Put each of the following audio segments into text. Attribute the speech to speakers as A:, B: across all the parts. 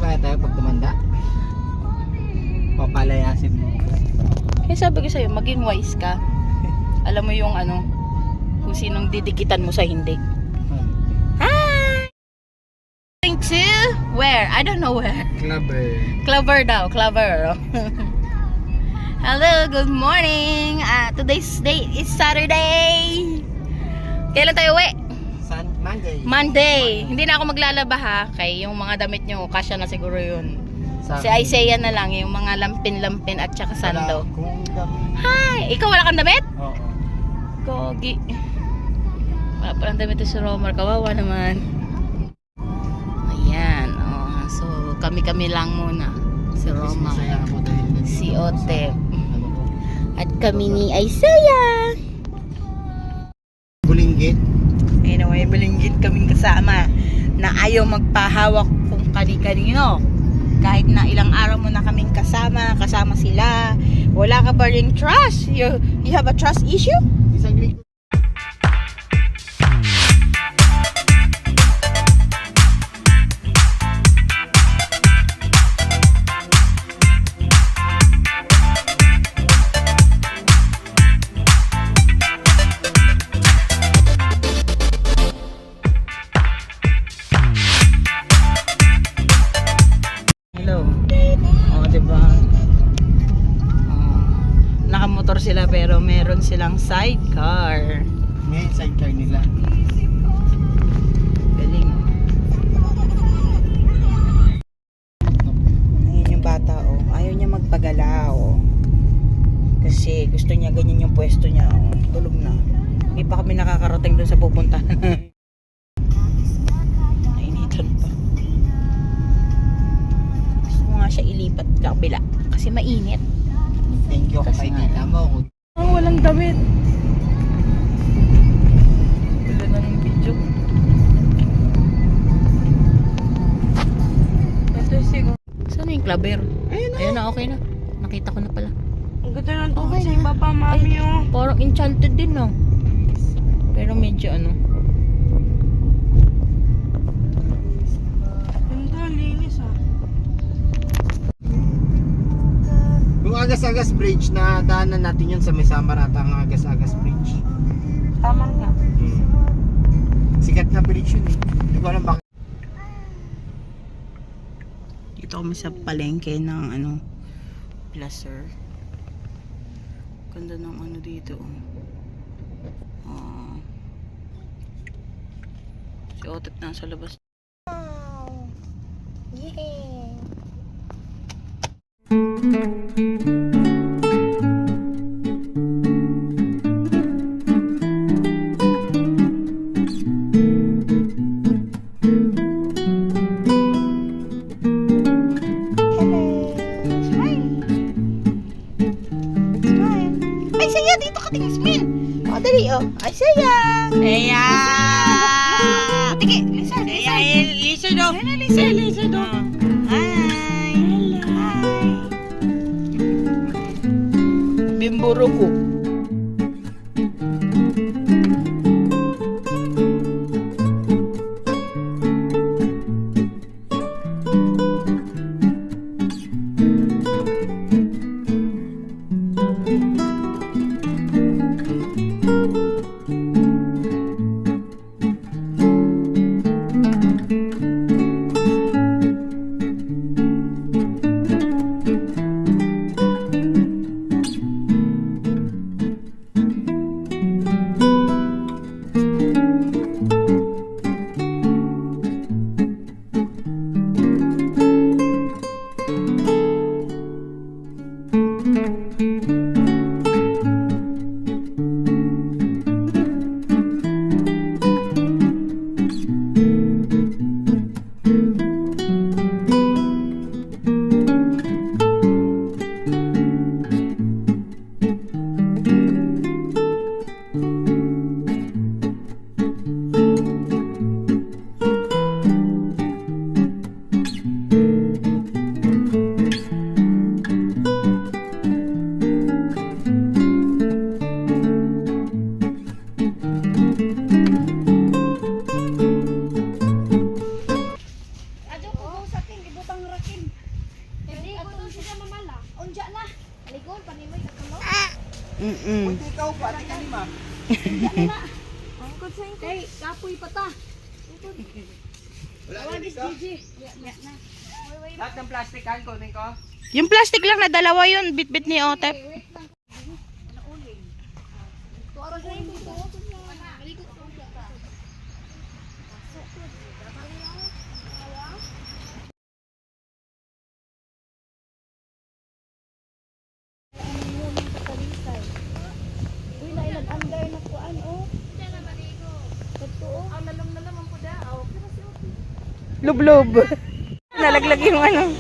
A: kaya tayo pag tumanda? Papalayasin mo.
B: Kaya sabi ko sa'yo, maging wise ka. Alam mo yung ano, kung sinong didikitan mo sa hindi. Hi! Going to where? I don't know where.
A: Clever.
B: Clover daw, Clover. Hello, good morning. Today's day is Saturday. Kailan tayo uwi?
A: Monday.
B: Monday. Hindi na ako maglalaba ha. Kay yung mga damit nyo, kasya na siguro yun. Si Isaiah na lang, yung mga lampin-lampin at saka sando. Hi! Ikaw wala kang damit?
A: Oo.
B: Gogi. Wala pa lang damit si Romar. Kawawa naman. Ayan. Oh. So, kami-kami lang muna. Si Romar. Si Otep. At kami ni Isaiah.
A: Bulinggit.
B: Anyway, balinggit kaming kasama na ayaw magpahawak kung kani-kanino. Kahit na ilang araw mo na kaming kasama sila. Wala ka pa rin trust. You have a trust issue?
A: Isang linggo.
B: Nakamotor sila pero meron silang sidecar.
A: May sidecar nila.
B: Galing. Ayun yung bata oh. Ayaw niya magpagalaw. Kasi gusto niya ganyan yung pwesto niya. Oh. Tulog na. Hindi pa kami nakakarating doon sa pupuntahan. Nainitan pa. Gusto ko nga siya ilipat sa kabila. Kasi mainit.
A: Thank you kay tita mo.
B: Oh, walang damit. Wala na ng video. Ito siguro. Saan yung Clover? Ayun na, okay na. Nakita ko na pala.
C: Ang ganda ng tubig
B: Okay
C: sa
B: na.
C: baba, mami, oh.
B: Parang enchanted din, no? Pero medyo ano.
C: Ganda, linis, ah.
A: Yung Agas-Agas Bridge na daanan natin yun sa may Samarata ang Agas-Agas Bridge.
C: Tama nga.
A: Sikat na bridge yun eh. Hindi ko alam bakit.
B: Dito kami sa palengke ng ano, Placer. Ganda ng ano dito. Si Otep nasa labas.
C: Wow! Yeah!
B: Isaiah! Isaiah! Tiki! Listen! Listen daw! Listen daw! Hi! Hi! Bimburuko.
C: Hindi ko to siya mamala. Unja na. Aligon panimoy katulo.
A: Pwede ikaw pa, di ka lima.
C: Angkod sa inko. Hey, kapoy pa ta.
A: Wala na ka?
C: Na.
A: Lahat ng plastic kan, kunin ko.
B: Yung plastic lang na dalawa yun, bit-bit ni Otep.
C: Wait lang. Tuara sa inko to. Malikot ko unja ta. Uy, nailag under na kuan oh. Totoo. Ang nalam na naman po daw. Pero si Opi.
B: Lublob. Nalaglag yung ano.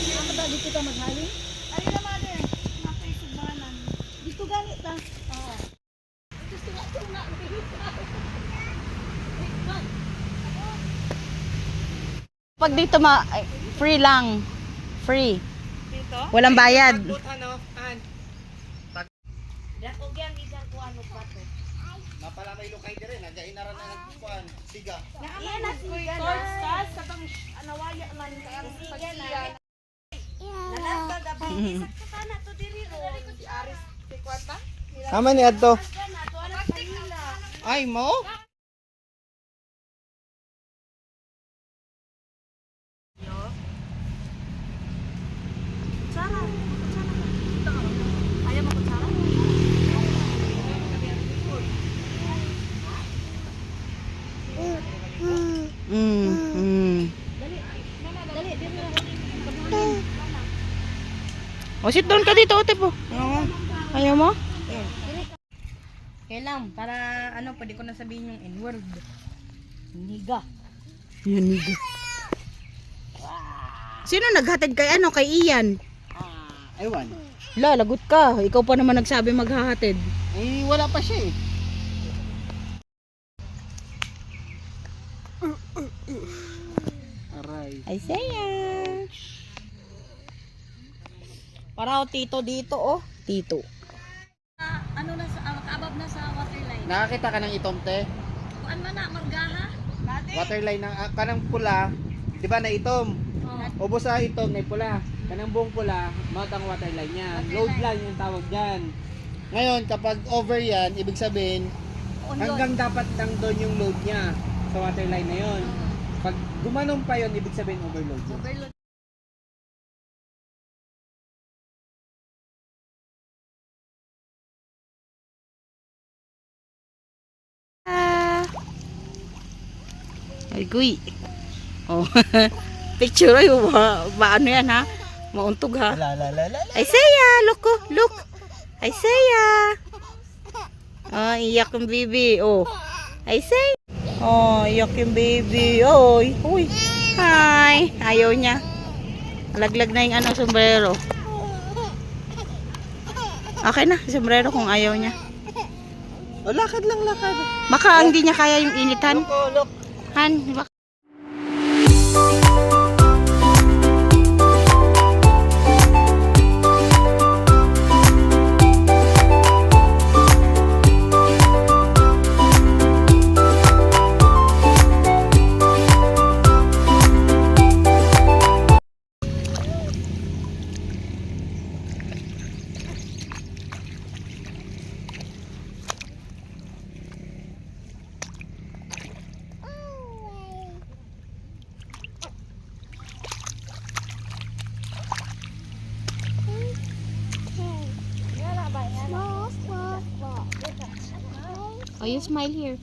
C: Ako daw dito ka maghalin? Ay na mother. Nakaisog bahanan. Dito ganit ta. Oo. Ito sila na.
B: Pag dito free lang. Free.
C: Dito?
B: Walang bayad.
A: Tagbot ano, an.
C: Dako gyang ikan kuan mo pato.
A: Mapala may lukay dire, nagainaran na nagkuan. Siga.
C: Iya na siya. Short stars katong anawaya man kay ang pagsiya. Nalagda gabi sakto kana to diri ro. Si Aris si kwarta.
A: Sama ni adto.
C: Kana to anak kanila.
A: Ay mo?
C: Kutsara. Ayaw mo kutsara? Dali, dili.
B: O, sit down ka dito, Otep. Ayaw mo? Kailan, para ano, pwede ko na sabihin yung N-word. Niga. Yan, niga. Sino naghatid kay ano, kay Ian?
A: Ewan.
B: La, lagot ka. Ikaw pa naman nagsabi maghahatid.
A: Eh, wala pa siya eh. Aray.
B: Ay, saya. Para o tito dito, oh. Tito.
C: Ano na sa makaabab na sa waterline.
A: Nakakita ka ng itomte?
C: Kuan man na margaha?
A: Waterline ng kanang pula, 'di ba na itom? Ubos sa itom na pula. Kanang buong pula, matang waterline niya. Load line yung tawag diyan. Ngayon, kapag over yan, ibig sabihin hanggang dapat lang doon yung load niya sa waterline na 'yon. Pag gumanon pa 'yon, ibig sabihin overload.
C: Overload.
B: Ay, guy. Oh. Picture ay ano yan ha? Mauntog ha.
A: La la la la.
B: Ay, saya. Look ko. Look. Ay, saya. Oh, iyak yung baby. Oh. Ay, say. Oh, iyak yung baby. Oy. Uy. Hi. Ayaw niya. Laglag na yung ano, sombrero. Okay na, sombrero kung ayaw niya.
A: Oh, lakad lang, lakad.
B: Baka hindi niya kaya yung initan.
A: Look, oh, look.
B: Han, baka. Oh, you smile here.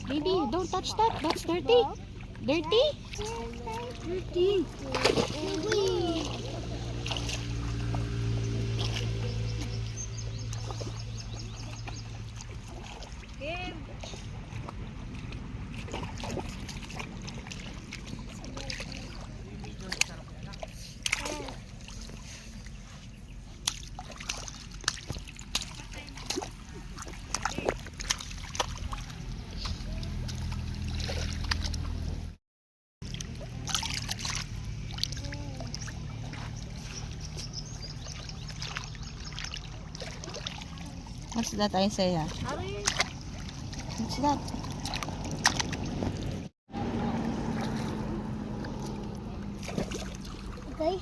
B: Baby, don't touch that. That's dirty. Dirty? Dirty. What's that, Isaiah? What's that?
D: Okay.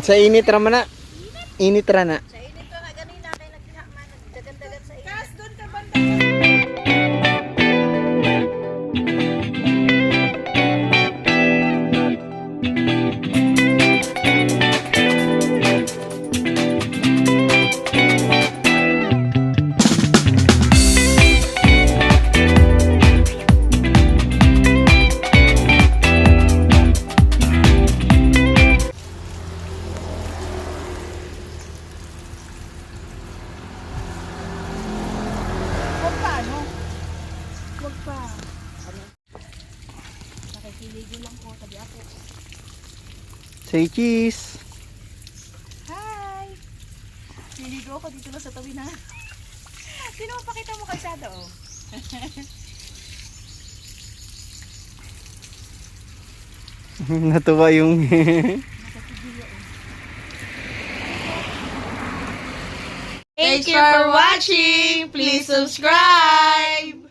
A: Sa init ra man na. Init ra na.
C: Sa init ko na ganina kay nagdiha man nagdagan-dagan sa init. Kas doon ka banda.
A: Say cheese.
B: Hi! Niligo ako dito lang sa tabi na. Sino mapakita mo kalsada, oh?
A: Natuwa yung
B: Thanks for watching! Please subscribe!